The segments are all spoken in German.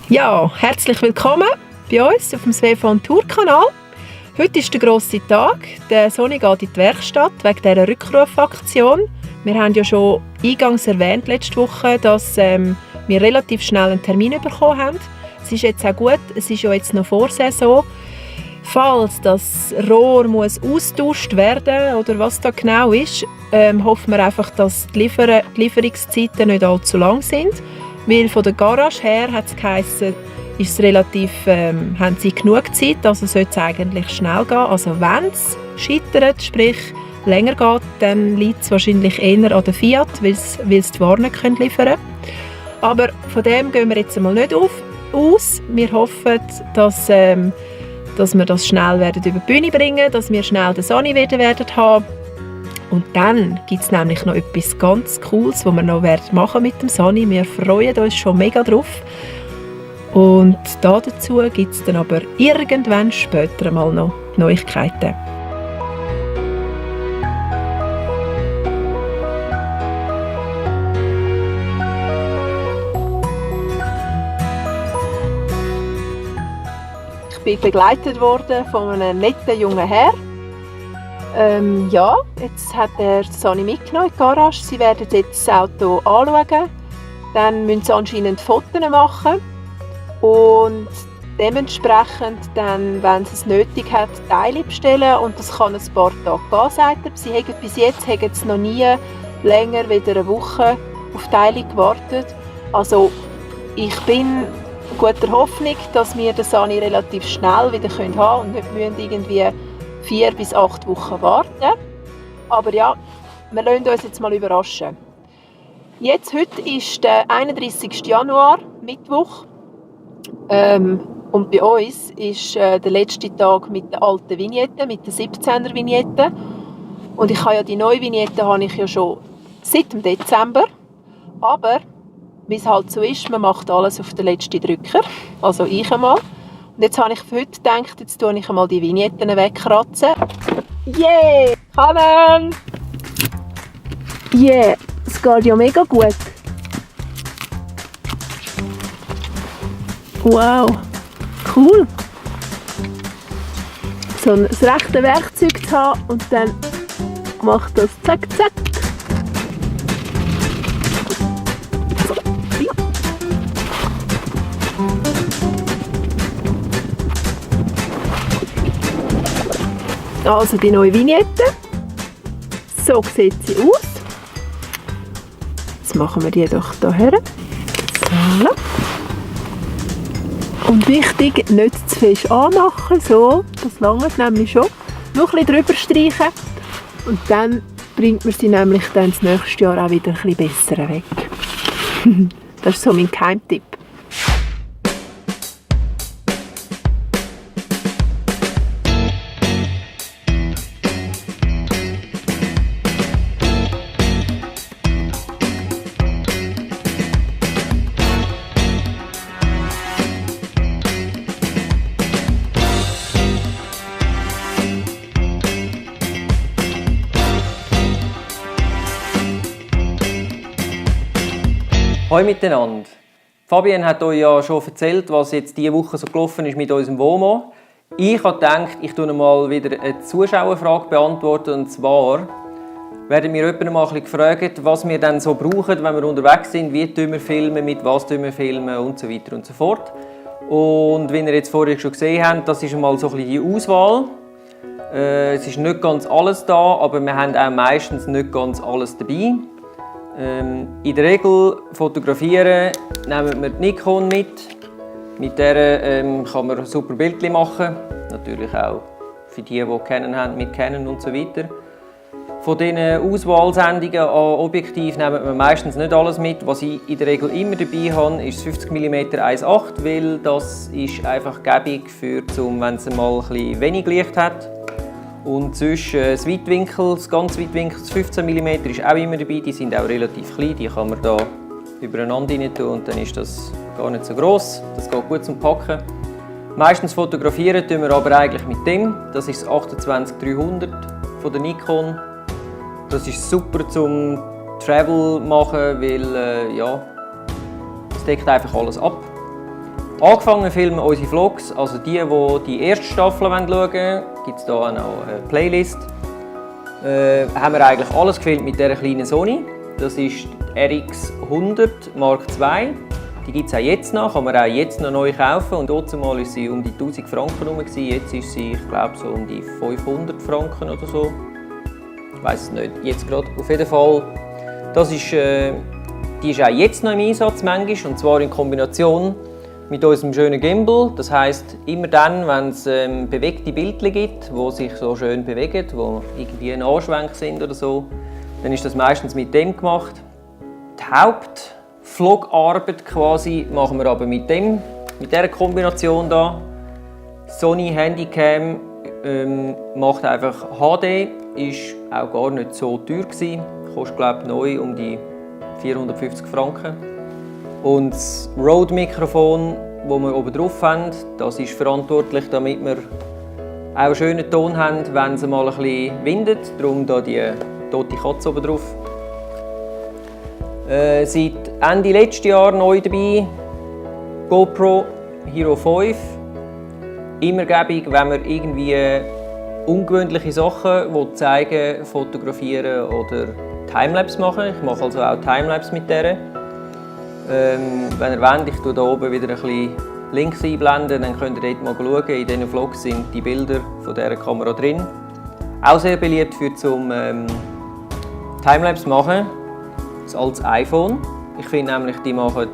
Ja, herzlich willkommen bei uns auf dem Swefon Tour Kanal. Heute ist der grosse Tag. Der Soni geht in die Werkstatt wegen dieser Rückrufaktion. Wir haben ja schon eingangs erwähnt letzte Woche, dass wir relativ schnell einen Termin bekommen haben. Es ist jetzt auch gut, es ist ja jetzt noch Vorsaison. Falls das Rohr muss austauscht werden oder was da genau ist, hoffen wir einfach, dass die Lieferungszeiten nicht allzu lang sind. Weil von der Garage her hat es geheißen, ist es relativ, haben sie genug Zeit, also sollte es eigentlich schnell gehen. Also wenn es scheitert, sprich länger geht, dann liegt es wahrscheinlich eher an der Fiat, weil sie die Waren nicht liefern können. Aber von dem gehen wir jetzt einmal nicht aus. Wir hoffen, dass wir das schnell werden über die Bühne bringen, dass wir schnell den Soni wieder werden haben. Und dann gibt es nämlich noch etwas ganz Cooles, was wir noch machen mit dem Soni. Wir freuen uns schon mega drauf. Und dazu gibt es dann aber irgendwann später mal noch Neuigkeiten. Ich bin begleitet worden von einem netten jungen Herrn. Jetzt hat er Soni mitgenommen in die Garage. Sie werden jetzt das Auto anschauen. Dann müssen sie anscheinend Fotos machen. Und dementsprechend, dann, wenn sie es nötig hat, Teile bestellen. Und das kann ein paar Tage gehen, sagt er. Sie haben bis jetzt noch nie länger als eine Woche auf Teile gewartet. Also ich bin guter Hoffnung, dass wir den Soni relativ schnell wieder haben können und nicht müssen irgendwie 4 bis 8 Wochen warten. Aber ja, wir lassen uns jetzt mal überraschen. Heute ist der 31. Januar, Mittwoch. Und bei uns ist der letzte Tag mit der alten Vignette, mit der 17er Vignette. Und ich habe ja die neue Vignette habe ich ja schon seit dem Dezember. Aber wie es halt so ist, man macht alles auf den letzten Drücker. Also ich einmal. Und jetzt habe ich für heute gedacht, jetzt tue ich einmal die Vignetten wegkratzen. Yeah! Kamen! Yeah! Es geht ja mega gut. Wow! Cool! So ein rechtes Werkzeug zu haben und dann macht das zack, zack. Also die neue Vignette. So sieht sie aus. Jetzt machen wir die doch hierher. So. Und wichtig, nicht zu fest anmachen. So, das lange nämlich schon. Noch ein bisschen drüber streichen. Und dann bringt man sie nämlich dann das nächste Jahr auch wieder ein bisschen besser weg. Das ist so mein Geheimtipp. Hallo miteinander. Fabienne hat euch ja schon erzählt, was jetzt diese Woche so gelaufen ist mit unserem WOMO. Ich habe gedacht, ich beantworte mal wieder eine Zuschauerfrage beantworten. Und zwar werden wir jemanden mal gefragt, was wir dann so brauchen, wenn wir unterwegs sind, wie wir filmen, mit was wir filmen und so weiter und so fort. Und wie ihr jetzt vorher schon gesehen habt, das ist mal so ein bisschen die Auswahl. Es ist nicht ganz alles da, aber wir haben auch meistens nicht ganz alles dabei. In der Regel fotografieren nehmen wir die Nikon mit. Mit der kann man super Bildchen machen. Natürlich auch für die Canon haben, mit Canon und so weiter. Von diesen Auswahlsendungen an Objektiv nehmen wir meistens nicht alles mit. Was ich in der Regel immer dabei habe, ist das 50 mm 1.8, weil das ist einfach gäbig für, wenn es mal ein bisschen wenig Licht hat. Und sonst das Weitwinkel, das ganz Weitwinkel, das 15 mm ist auch immer dabei. Die sind auch relativ klein, die kann man da übereinander rein tun und dann ist das gar nicht so gross. Das geht gut zum Packen. Meistens fotografieren tun wir aber eigentlich mit dem. Das ist das 28-300 von der Nikon. Das ist super zum Travel machen, weil es deckt einfach alles ab. Angefangen filmen unsere Vlogs, also die erste Staffel schauen wollen, gibt es hier auch noch eine Playlist. Haben wir eigentlich alles gefilmt mit dieser kleinen Sony. Das ist die RX 100 Mark II. Die gibt es auch jetzt noch, kann man auch jetzt noch neu kaufen. Und dazumal war sie um die 1000 Franken herum. Jetzt ist sie, ich glaube, so um die 500 Franken oder so. Ich weiss es nicht, jetzt gerade. Auf jeden Fall, die ist auch jetzt noch im Einsatz manchmal, und zwar in Kombination mit unserem schönen Gimbal. Das heisst, immer dann, wenn es bewegte Bildchen gibt, die sich so schön bewegen, die irgendwie ein Anschwenk sind oder so, dann ist das meistens mit dem gemacht. Die Hauptvlogarbeit quasi machen wir aber mit dieser Kombination da. Sony Handycam macht einfach HD, ist auch gar nicht so teuer gewesen. Kostet, glaube ich, neu um die 450 Franken. Und das Rode-Mikrofon, das wir oben drauf haben, das ist verantwortlich, damit wir auch einen schönen Ton haben, wenn es mal ein bisschen windet. Darum hier die tote Katze oben drauf. Seit Ende letzten Jahr neu dabei, GoPro Hero 5. Immer gäbig, wenn wir irgendwie ungewöhnliche Sachen zeigen, fotografieren oder Timelapse machen. Ich mache also auch Timelapse mit der. Wenn ihr wollt, ich tue hier oben wieder ein bisschen Links einblenden, dann könnt ihr dort mal schauen. In diesen Vlogs sind die Bilder von dieser Kamera drin. Auch sehr beliebt zum Timelapse machen, das als iPhone. Ich finde nämlich, die machen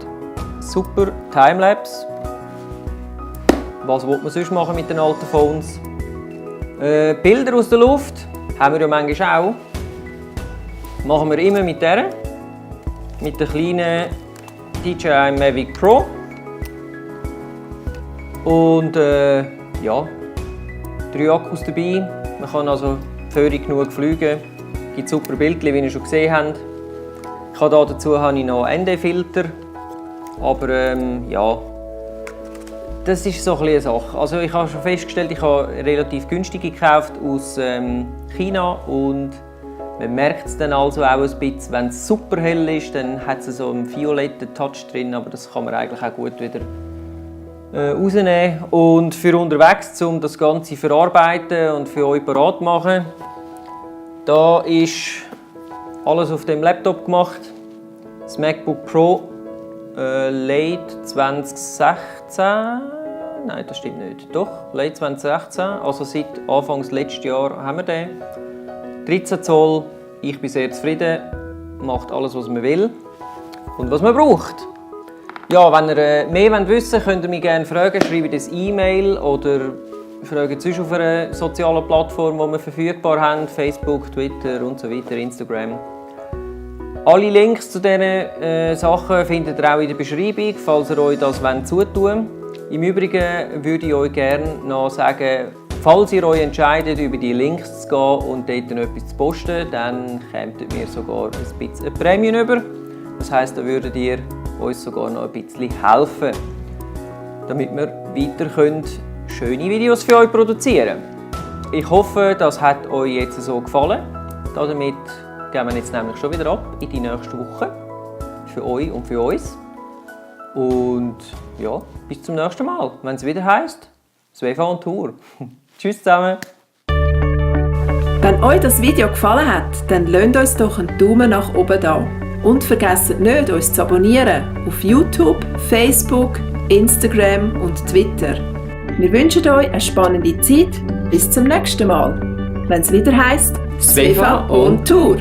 super Timelapse. Was will man sonst machen mit den alten Phones? Bilder aus der Luft haben wir ja manchmal auch. Machen wir immer mit der kleinen DJI Mavic Pro. Und ja, 3 Akkus dabei. Man kann also völlig genug fliegen. Es gibt super Bildchen, wie ihr schon gesehen habt. Dazu habe ich noch ND-Filter. Aber ja, das ist so eine Sache. Also ich habe schon festgestellt, ich habe relativ günstige gekauft aus China. Und man merkt es dann also auch ein bisschen, wenn es super hell ist, dann hat es so einen violetten Touch drin, aber das kann man eigentlich auch gut wieder rausnehmen. Und für unterwegs, um das Ganze zu verarbeiten und für euch parat zu machen, da ist alles auf dem Laptop gemacht. Das MacBook Pro Late 2016. Nein, das stimmt nicht. Doch, Late 2016. Also seit Anfangs letzten Jahr haben wir den. 13 Zoll. Ich bin sehr zufrieden. Macht alles, was man will und was man braucht. Ja, wenn ihr mehr wissen wollt, könnt ihr mich gerne fragen. Schreibt ein E-Mail oder fragt sonst auf einer sozialen Plattform, die wir verfügbar haben. Facebook, Twitter und so weiter, Instagram. Alle Links zu diesen Sachen findet ihr auch in der Beschreibung, falls ihr euch das zutun wollt. Im Übrigen würde ich euch gerne noch sagen, falls ihr euch entscheidet, über die Links zu gehen und dort noch etwas zu posten, dann kommt ihr mir sogar ein bisschen Prämien über. Das heisst, da würdet ihr uns sogar noch ein bisschen helfen, damit wir weiter schöne Videos für euch produzieren können. Ich hoffe, das hat euch jetzt so gefallen. Damit gehen wir jetzt nämlich schon wieder ab in die nächste Woche. Für euch und für uns. Und ja, bis zum nächsten Mal, wenn es wieder heisst, Sveva on Tour. Tschüss zusammen. Wenn euch das Video gefallen hat, dann lasst uns doch einen Daumen nach oben da. Und vergesst nicht, uns zu abonnieren auf YouTube, Facebook, Instagram und Twitter. Wir wünschen euch eine spannende Zeit. Bis zum nächsten Mal, wenn es wieder heisst, Sveva on Tour.